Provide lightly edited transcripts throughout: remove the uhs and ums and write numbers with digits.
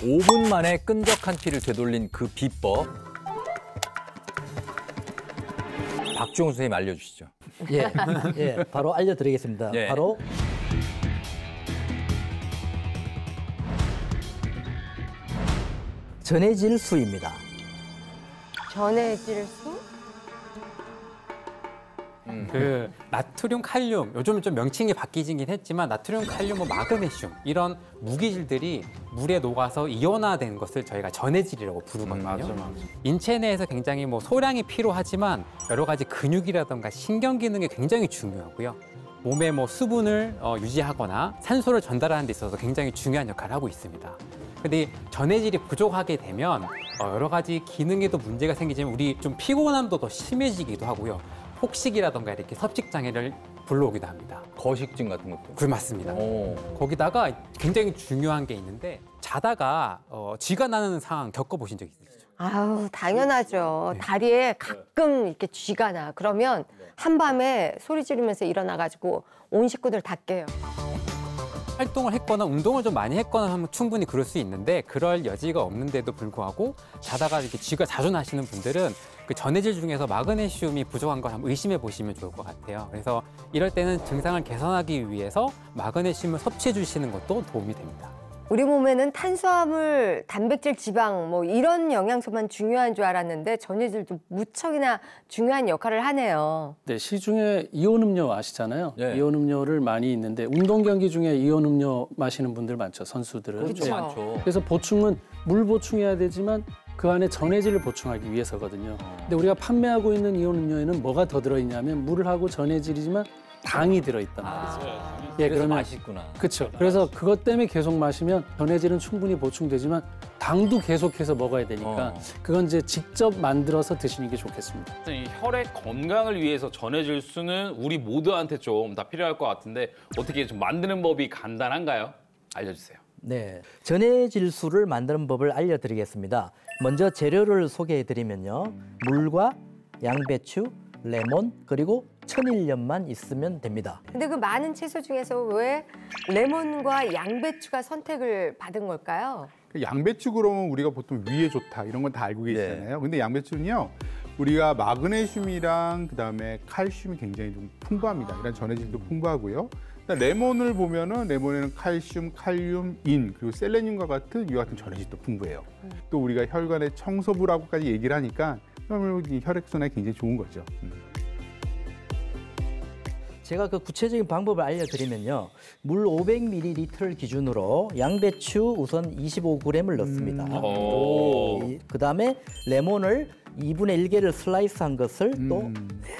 5분 만에 끈적한 피를 되돌린 그 비법. 박주홍 선생님 알려주시죠. 예, 예, 바로 알려드리겠습니다. 예. 바로 전해질수입니다. 전해질수? 그 나트륨, 칼륨, 요즘 좀 명칭이 바뀌긴 했지만 나트륨, 칼륨, 뭐 마그네슘 이런 무기질들이 물에 녹아서 이온화된 것을 저희가 전해질이라고 부르거든요. 맞아. 인체 내에서 굉장히 뭐 소량이 필요하지만 여러 가지 근육이라든가 신경 기능에 굉장히 중요하고요. 몸에 뭐 수분을 유지하거나 산소를 전달하는 데 있어서 굉장히 중요한 역할을 하고 있습니다. 근데 이 전해질이 부족하게 되면 여러 가지 기능에도 문제가 생기지만 우리 좀 피곤함도 더 심해지기도 하고요. 폭식이라든가 이렇게 섭식 장애를 불러오기도 합니다. 거식증 같은 것도. 그 맞습니다. 오. 거기다가 굉장히 중요한 게 있는데 자다가 쥐가 나는 상황 겪어보신 적 있으시죠? 아우, 당연하죠. 다리에 가끔 이렇게 쥐가 나. 그러면 한밤에 소리 지르면서 일어나가지고 온 식구들 다 깨요. 활동을 했거나 운동을 좀 많이 했거나 하면 충분히 그럴 수 있는데 그럴 여지가 없는데도 불구하고 자다가 이렇게 쥐가 자주 나시는 분들은 그 전해질 중에서 마그네슘이 부족한 걸 한번 의심해 보시면 좋을 것 같아요. 그래서 이럴 때는 증상을 개선하기 위해서 마그네슘을 섭취해 주시는 것도 도움이 됩니다. 우리 몸에는 탄수화물, 단백질, 지방 뭐 이런 영양소만 중요한 줄 알았는데 전해질도 무척이나 중요한 역할을 하네요. 네, 시중에 이온 음료 아시잖아요. 네. 이온 음료를 많이 있는데 운동 경기 중에 이온 음료 마시는 분들 많죠. 선수들은. 그렇죠. 많죠. 그래서 보충은 물 보충해야 되지만 그 안에 전해질을 보충하기 위해서거든요. 근데 우리가 판매하고 있는 이온 음료에는 뭐가 더 들어있냐면 물하고 전해질이지만 당이 들어있단 말이죠. 예, 그래서 그러면 맛있구나. 그렇죠. 그래서 그것 때문에 계속 마시면 전해질은 충분히 보충되지만 당도 계속해서 먹어야 되니까 그건 이제 직접 만들어서 드시는 게 좋겠습니다. 이 혈액 건강을 위해서 전해질수는 우리 모두한테 좀 다 필요할 것 같은데 어떻게 좀 만드는 법이 간단한가요? 알려주세요. 네, 전해질수를 만드는 법을 알려드리겠습니다. 먼저 재료를 소개해드리면요. 물과 양배추, 레몬, 그리고 천일염만 있으면 됩니다. 근데 그 많은 채소 중에서 왜 레몬과 양배추가 선택을 받은 걸까요? 양배추 그러면 우리가 보통 위에 좋다 이런 건 다 알고 계시잖아요. 근데 양배추는요. 우리가 마그네슘이랑 그다음에 칼슘이 굉장히 좀 풍부합니다. 이런 전해질도 풍부하고요. 레몬을 보면은 레몬에는 칼슘, 칼륨, 인 그리고 셀레늄과 같은 이와 같은 전해질도 풍부해요. 또 우리가 혈관의 청소부라고까지 얘기를 하니까 이 혈액순환에 굉장히 좋은 거죠. 제가 그 구체적인 방법을 알려드리면요. 물 500ml를 기준으로 양배추 우선 25g을 넣습니다. 그다음에 레몬을 2분의 1개를 슬라이스한 것을 또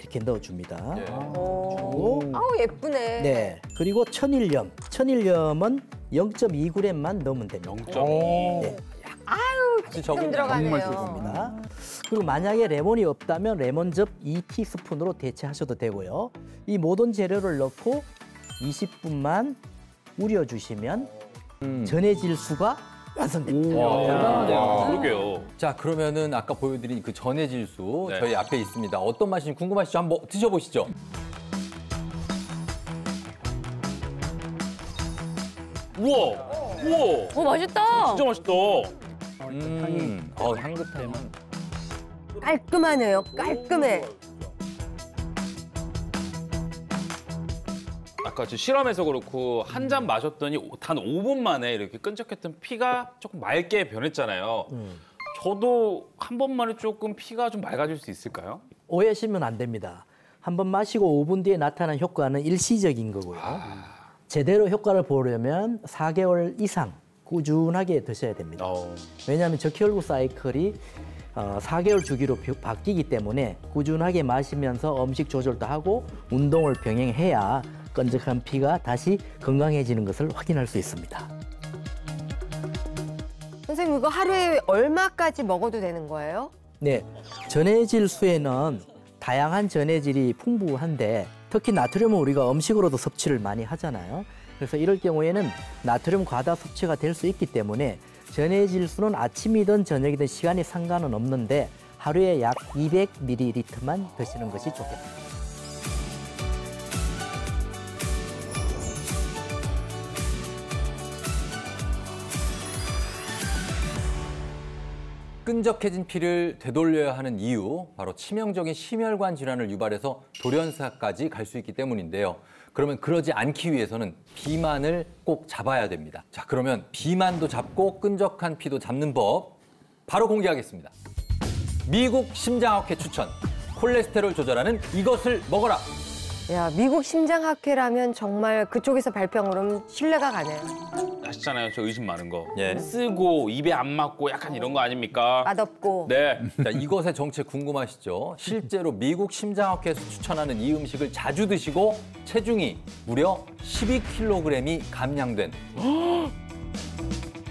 이렇게 넣어줍니다. 아우, 예쁘네. 네. 그리고 천일염. 천일염은 0.2g만 넣으면 됩니다. 0.2. 네. 조금 들어가네요. 있습니다. 그리고 만약에 레몬이 없다면 레몬즙 2티스푼으로 대체하셔도 되고요. 이 모든 재료를 넣고 20분만 우려주시면 전해질수가 완성됩니다. 그러게요. 자, 그러면은 아까 보여드린 그 전해질수 네. 저희 앞에 있습니다. 어떤 맛인지 궁금하시죠? 한번 드셔보시죠. 우와! 우와! 맛있다. 진짜 맛있다. 향긋한. 깔끔하네요. 깔끔해. 아까 저 실험에서 그렇고 한 잔 마셨더니 단 5분 만에 이렇게 끈적했던 피가 조금 맑게 변했잖아요. 저도 한 번만에 조금 피가 좀 맑아질 수 있을까요? 오해하시면 안 됩니다. 한 번 마시고 5분 뒤에 나타난 효과는 일시적인 거고요. 제대로 효과를 보려면 4개월 이상 꾸준하게 드셔야 됩니다. 왜냐하면 적혈구 사이클이 4개월 주기로 바뀌기 때문에 꾸준하게 마시면서 음식 조절도 하고 운동을 병행해야 끈적한 피가 다시 건강해지는 것을 확인할 수 있습니다. 선생님, 이거 하루에 얼마까지 먹어도 되는 거예요? 네, 전해질 수에는 다양한 전해질이 풍부한데 특히 나트륨은 우리가 음식으로도 섭취를 많이 하잖아요. 그래서 이럴 경우에는 나트륨 과다 섭취가 될 수 있기 때문에 전해질수는 아침이든 저녁이든 시간이 상관은 없는데 하루에 약 200ml만 드시는 것이 좋겠습니다. 끈적해진 피를 되돌려야 하는 이유, 바로 치명적인 심혈관 질환을 유발해서 돌연사까지 갈 수 있기 때문인데요. 그러면 그러지 않기 위해서는 비만을 꼭 잡아야 됩니다. 자, 그러면 비만도 잡고 끈적한 피도 잡는 법 바로 공개하겠습니다. 미국 심장학회 추천, 콜레스테롤 조절하는 이것을 먹어라. 야, 미국 심장학회라면 정말 그쪽에서 발표한 거라면 신뢰가 가네요. 아시잖아요, 저 의심 많은 거. 예. 쓰고 입에 안 맞고 약간 이런 거 아닙니까? 맛없고. 네. 자, 이것의 정체 궁금하시죠? 실제로 미국 심장학회에서 추천하는 이 음식을 자주 드시고 체중이 무려 12kg이 감량된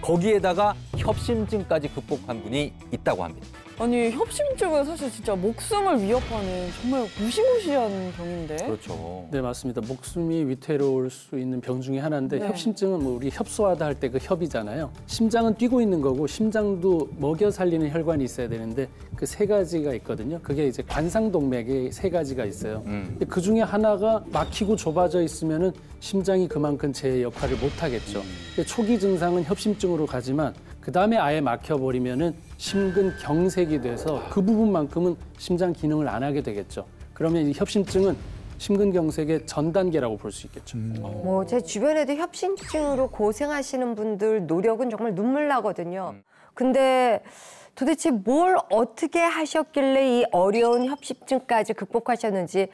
거기에다가 협심증까지 극복한 분이 있다고 합니다. 아니 협심증은 사실 진짜 목숨을 위협하는 정말 무시무시한 병인데. 그렇죠. 네, 맞습니다. 목숨이 위태로울 수 있는 병 중에 하나인데 네. 협심증은 뭐 우리 협소하다 할 때 그 협이잖아요. 심장은 뛰고 있는 거고 심장도 먹여 살리는 혈관이 있어야 되는데 그 세 가지가 있거든요. 그게 이제 관상동맥의 세 가지가 있어요. 근데 그 중에 하나가 막히고 좁아져 있으면은 심장이 그만큼 제 역할을 못 하겠죠. 근데 초기 증상은 협심증으로 가지만 그 다음에 아예 막혀버리면은 심근경색이 돼서 그 부분만큼은 심장 기능을 안 하게 되겠죠. 그러면 이 협심증은 심근경색의 전 단계라고 볼 수 있겠죠. 뭐 제 주변에도 협심증으로 고생하시는 분들 노력은 정말 눈물 나거든요. 근데 도대체 뭘 어떻게 하셨길래 이 어려운 협심증까지 극복하셨는지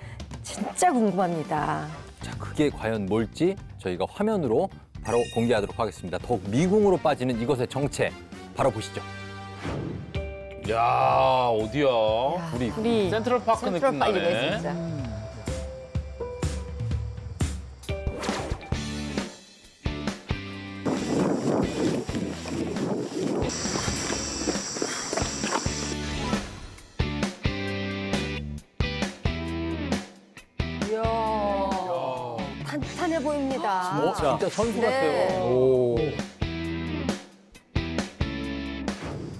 진짜 궁금합니다. 자, 그게 과연 뭘지 저희가 화면으로 바로 공개하도록 하겠습니다. 더욱 미궁으로 빠지는 이것의 정체 바로 보시죠. 야, 어디야? 우리 센트럴파크 느낌 센트럴파크네, 나네. 진짜. 이야, 탄탄해 보입니다. 진짜 선수 네. 같아요. 오.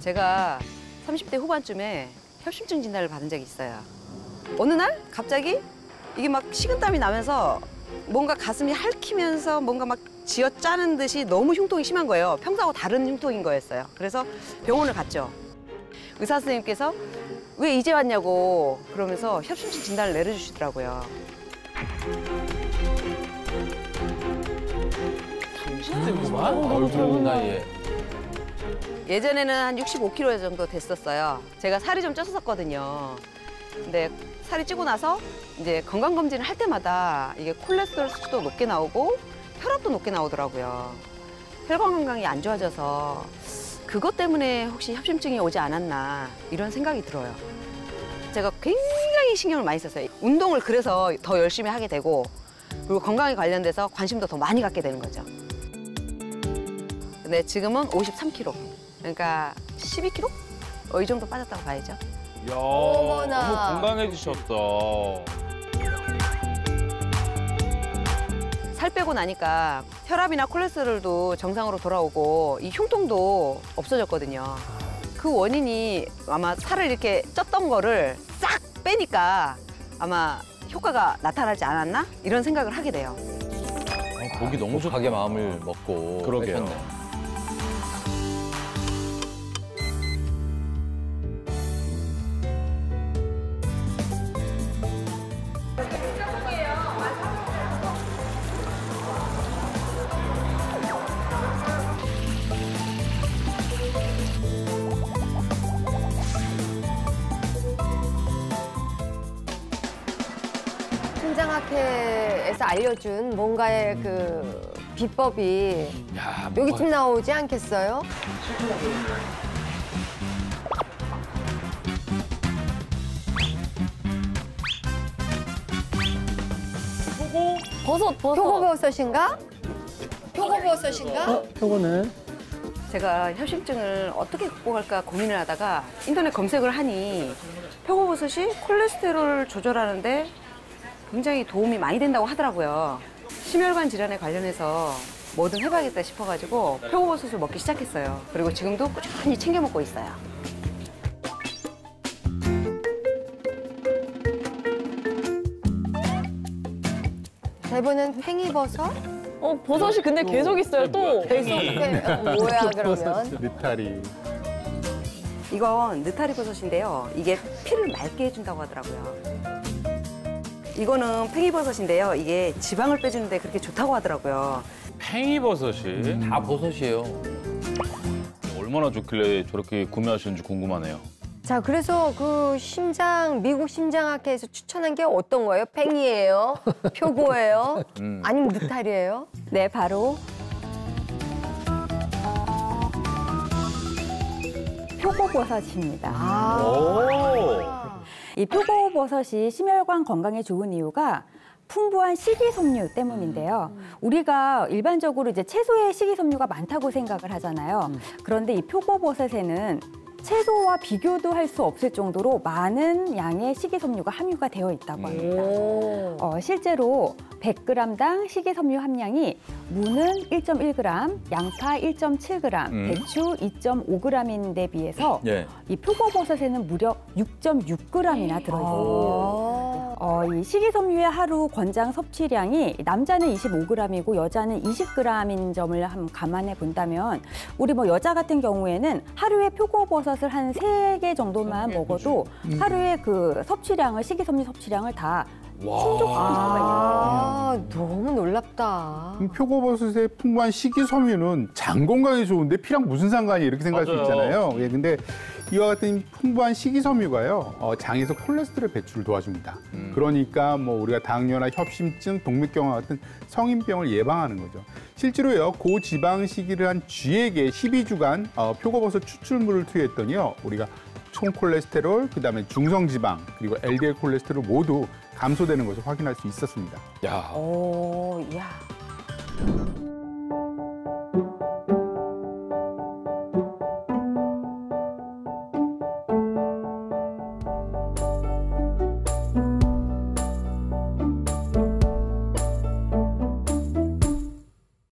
제가 30대 후반쯤에 협심증 진단을 받은 적이 있어요. 어느 날 갑자기 이게 막 식은땀이 나면서 뭔가 가슴이 핥히면서 뭔가 막 쥐어짜는 듯이 너무 흉통이 심한 거예요. 평소하고 다른 흉통인 거였어요. 그래서 병원을 갔죠. 의사 선생님께서 왜 이제 왔냐고 그러면서 협심증 진단을 내려주시더라고요. 젊은 나이에. 예전에는 한 65kg 정도 됐었어요. 제가 살이 좀 쪘었거든요. 근데 살이 찌고 나서 이제 건강검진을 할 때마다 이게 콜레스테롤 수치도 높게 나오고 혈압도 높게 나오더라고요. 혈관 건강이 안 좋아져서 그것 때문에 혹시 협심증이 오지 않았나 이런 생각이 들어요. 제가 굉장히 신경을 많이 썼어요. 운동을 그래서 더 열심히 하게 되고 그리고 건강에 관련돼서 관심도 더 많이 갖게 되는 거죠. 근데 지금은 53kg. 그러니까 12kg? 이 정도 빠졌다고 봐야죠. 야, 어머나. 너무 건강해지셨다. 살 빼고 나니까 혈압이나 콜레스테롤도 정상으로 돌아오고 이 흉통도 없어졌거든요. 그 원인이 아마 살을 이렇게 쪘던 거를 싹 빼니까 아마 효과가 나타나지 않았나? 이런 생각을 하게 돼요. 보기 너무 좋게 마음을 먹고 그러게요. 하셨네. 심장학회에서 알려준 뭔가의 그 비법이 야, 여기쯤 나오지 않겠어요? 버섯. 표고버섯인가? 표고버섯인가? 표고는 제가 협심증을 어떻게 극복할까 고민을 하다가 인터넷 검색을 하니 표고버섯이 콜레스테롤을 조절하는데 굉장히 도움이 많이 된다고 하더라고요. 심혈관 질환에 관련해서 뭐든 해봐야겠다 싶어가지고 표고버섯을 먹기 시작했어요. 그리고 지금도 꾸준히 챙겨 먹고 있어요. 자, 이번엔 팽이버섯? 버섯이 근데 계속 있어요 또. 계속 뭐야 그러면? 느타리. 이건 느타리 버섯인데요. 이게 피를 맑게 해준다고 하더라고요. 이거는 팽이버섯인데요. 이게 지방을 빼주는데 그렇게 좋다고 하더라고요. 팽이버섯이 다 버섯이에요. 얼마나 좋길래 저렇게 구매하시는지 궁금하네요. 자, 그래서 그 미국 심장학회에서 추천한 게 어떤 거예요? 팽이예요? 표고예요? 아니면 느타리예요? 네, 바로 표고버섯입니다. 이 표고버섯이 심혈관 건강에 좋은 이유가 풍부한 식이섬유 때문인데요. 우리가 일반적으로 이제 채소에 식이섬유가 많다고 생각을 하잖아요. 그런데 이 표고버섯에는 채소와 비교도 할 수 없을 정도로 많은 양의 식이섬유가 함유가 되어 있다고 합니다. 실제로 100g당 식이섬유 함량이 무는 1.1g, 양파 1.7g, 배추 2.5g인데 비해서 이 표고버섯에는 무려 6.6g이나 들어있습니다. 이 식이섬유의 하루 권장 섭취량이 남자는 25g이고 여자는 20g인 점을 한번 감안해 본다면 우리 뭐 여자 같은 경우에는 하루에 표고버섯을 한 3개 정도만 먹어도 하루에 그 섭취량을 식이섬유 섭취량을 다 충족시킬 수가 있어요. 너무 놀랍다. 표고버섯의 풍부한 식이섬유는 장 건강에 좋은데 피랑 무슨 상관이 이렇게 생각할 수 있잖아요. 예, 근데 이와 같은 풍부한 식이섬유가요, 장에서 콜레스테롤 배출을 도와줍니다. 그러니까 뭐 우리가 당뇨나 협심증, 동맥경화 같은 성인병을 예방하는 거죠. 실제로요, 고지방 식이를 한 쥐에게 12주간 표고버섯 추출물을 투여했더니요, 우리가 총 콜레스테롤, 그다음에 중성 지방, 그리고 LDL 콜레스테롤 모두 감소되는 것을 확인할 수 있었습니다. 야. 야.